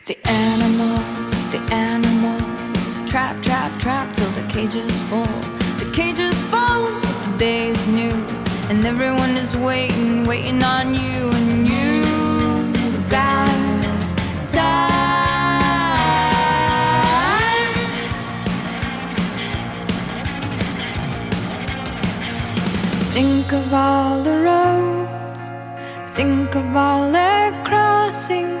The animals, trap, trap, trap till the cages fall. The cages fall, the day is new, and everyone is waiting, waiting on you, and you've got time. Think of all the roads, think of all their crossings.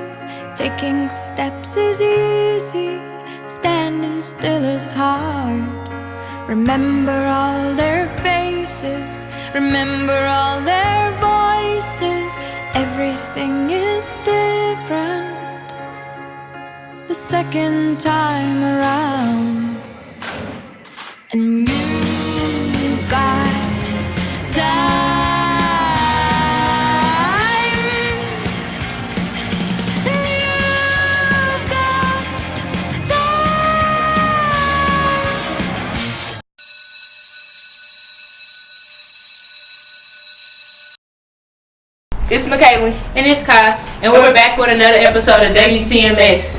Taking steps is easy, standing still is hard. Remember all their faces, remember all their voices. Everything is different the second time around. And you've got time. It's McKaylee. And it's Kai. And we're back with another episode of WTMS.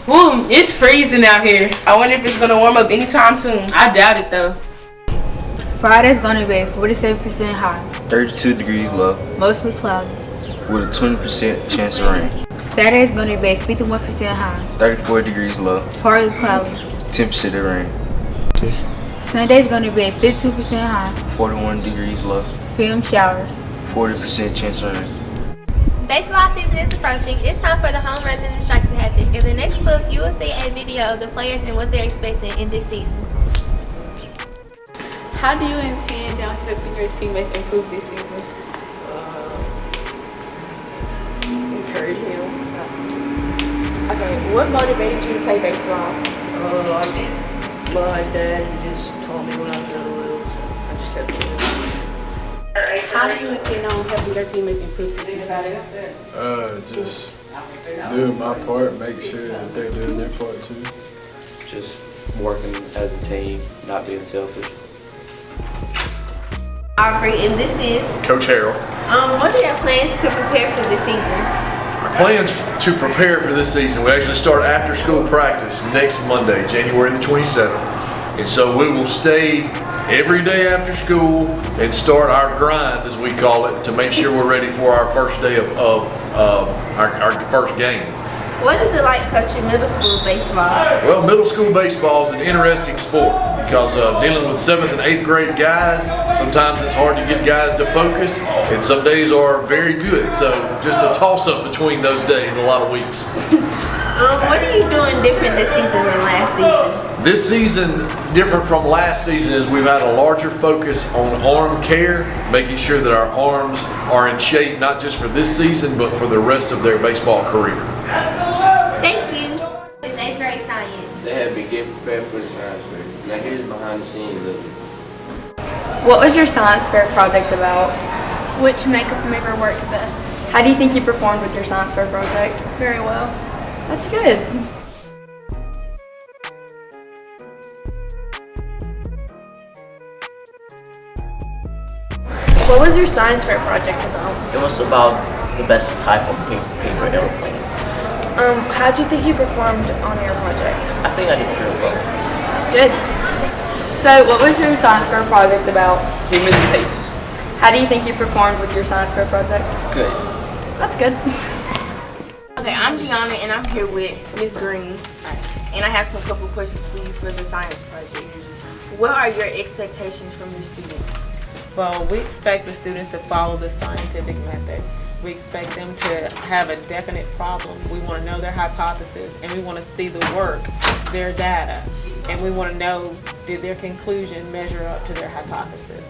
Woo, it's freezing out here. I wonder if it's going to warm up anytime soon. I doubt it though. Friday's gonna be 47% high, 32 degrees low, mostly cloudy. with a 20% chance of rain. Saturday's gonna be 51% high, 34 degrees low, partly cloudy. 10% of rain. Sunday's gonna be 52% high, 41 degrees low, PM showers. 40% chance of rain. Baseball season is approaching. It's time for the home runs and the strikes to happen. In the next clip, you will see a video of the players and what they're expecting in this season. How do you intend on helping your teammates improve this season? Encourage him. Okay, what motivated you to play baseball? My dad just taught me when I was little, so I just kept doing it. How do you intend on helping your teammates improve this season? Just doing my part, make sure that they're doing their part too. Just working as a team, not being selfish. Aubrey, and this is Coach Harrell. what are your plans to prepare for the season? Our plans to prepare for this season, we actually start after school practice next Monday, January the 27th. And so we will stay every day after school and start our grind, as we call it, to make sure we're ready for our first day of our first game. What is it like coaching middle school baseball? Well, middle school baseball is an interesting sport because dealing with 7th and 8th grade guys, sometimes it's hard to get guys to focus, and some days are very good. So just a toss-up between those days, a lot of weeks. What are you doing different this season than last season? This season, different from last season, is we've had a larger focus on arm care, making sure that our arms are in shape, not just for this season, but for the rest of their baseball career. Thank you. It's 8th grade science. They had been getting prepared for the science fair. Now here's behind the scenes of it. What was your science fair project about? Which makeup maker worked best? How do you think you performed with your science fair project? Very well. That's good. What was your science fair project about? It was about the best type of paper airplane. How do you think you performed on your project? I think I did pretty well. That's good. So, what was your science fair project about? Human taste. How do you think you performed with your science fair project? Good. That's good. Okay, I'm Gianna and I'm here with Miss Green. And I have some couple questions for you for the science project. What are your expectations from your students? Well, we expect the students to follow the scientific method. We expect them to have a definite problem. We want to know their hypothesis, and we want to see the work, their data, and we want to know, did their conclusion measure up to their hypothesis?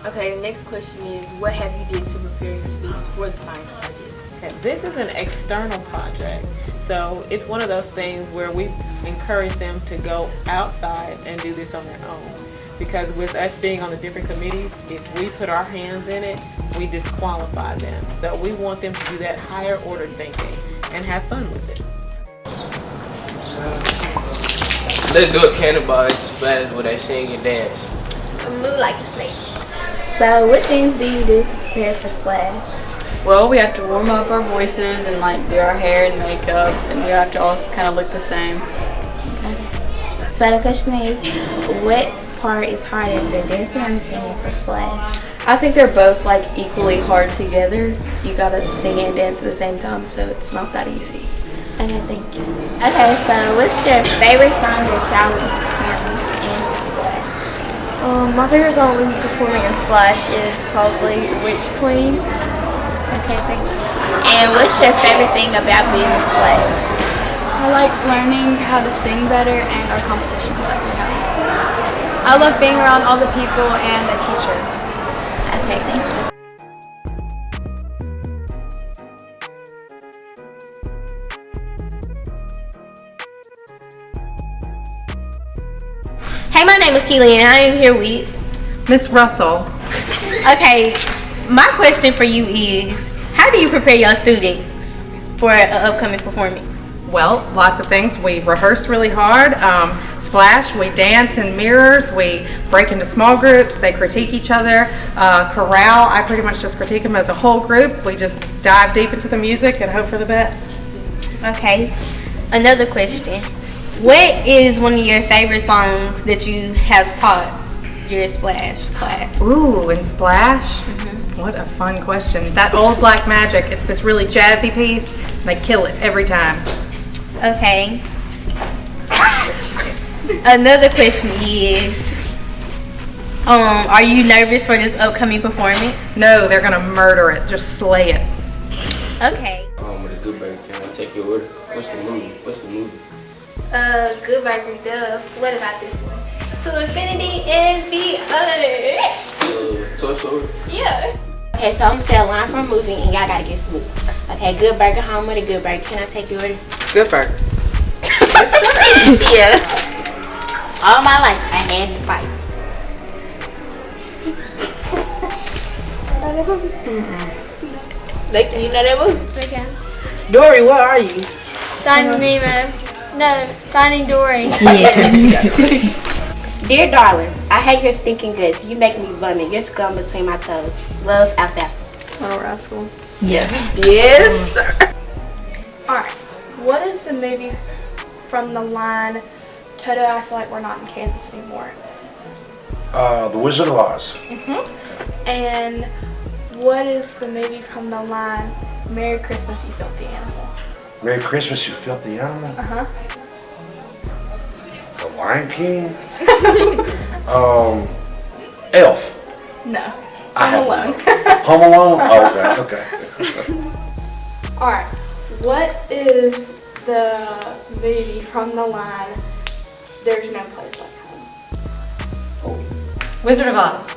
Okay, the next question is, what have you did to prepare your students for the science project? Okay, this is an external project, so it's one of those things where we encourage them to go outside and do this on their own. Because with us being on the different committees, if we put our hands in it, we disqualify them. So we want them to do that higher order thinking and have fun with it. Let's do a cannonball splash where they sing and dance. Move like a snake. So, what things do you do to prepare for Splash? Well, we have to warm up our voices and like do our hair and makeup, and we have to all kind of look the same. So the question is, what part is harder, the dancing or the singing for Splash? I think they're both like equally hard together. You gotta sing and dance at the same time, so it's not that easy. Okay, thank you. Okay, so what's your favorite song that y'all will be performing in Splash? My favorite song we'll be performing in Splash is probably Witch Queen. Okay, thank you. And what's your favorite thing about being in Splash? I like learning how to sing better and our competitions that we have. I love being around all the people and the teacher. Okay, thank you. Hey, my name is Keely and I am here with Miss Russell. Okay, my question for you is, how do you prepare your students for an upcoming performance? Well, lots of things. We rehearse really hard. Splash, we dance in mirrors. We break into small groups. They critique each other. Chorale, I pretty much just critique them as a whole group. We just dive deep into the music and hope for the best. Okay, another question. What is one of your favorite songs that you have taught your Splash class? Ooh, in Splash? What a fun question. That Old Black Magic, it's this really jazzy piece, and they kill it every time. Okay. Another question is, are you nervous for this upcoming performance? No, they're gonna murder it, just slay it. Okay. With a good burger, can I take your order? What's the movie? Good burger, duh. What about this one? To infinity and beyond. Toy Story? Yeah. Okay, so I'm gonna say a line from a movie and y'all gotta guess the movie. Okay, Good Burger, home with a Good Burger. Can I take your order? Good burger. Yeah. All my life, I had to fight. Like, you know that movie? Okay. Dory, where are you? Finding Nemo. No, Finding Dory. Dear darling, I hate your stinking guts. You make me vomit. Your scum between my toes. Love, Alfalfa. Little Rascal. Yeah. Yes, sir. Alright, what is the movie from the line, Toto, I feel like we're not in Kansas anymore? The Wizard of Oz. And what is the movie from the line, Merry Christmas, You Filthy Animal? Merry Christmas, You Filthy Animal. Uh-huh. The Lion King. Elf. No. I Home have- Alone. Home Alone? Oh, okay. Alright, what is the movie from the line, There's No Place Like Home? Wizard of Oz.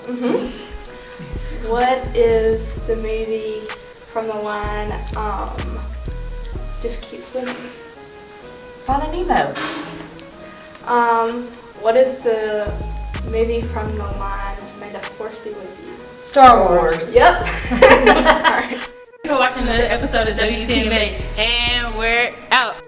What is the movie from the line, Just Keep Swimming? Finding Nemo. What is the movie from the line, May the Force Be With You? Star Wars. Yep. You're watching another episode of WTMS, and we're out.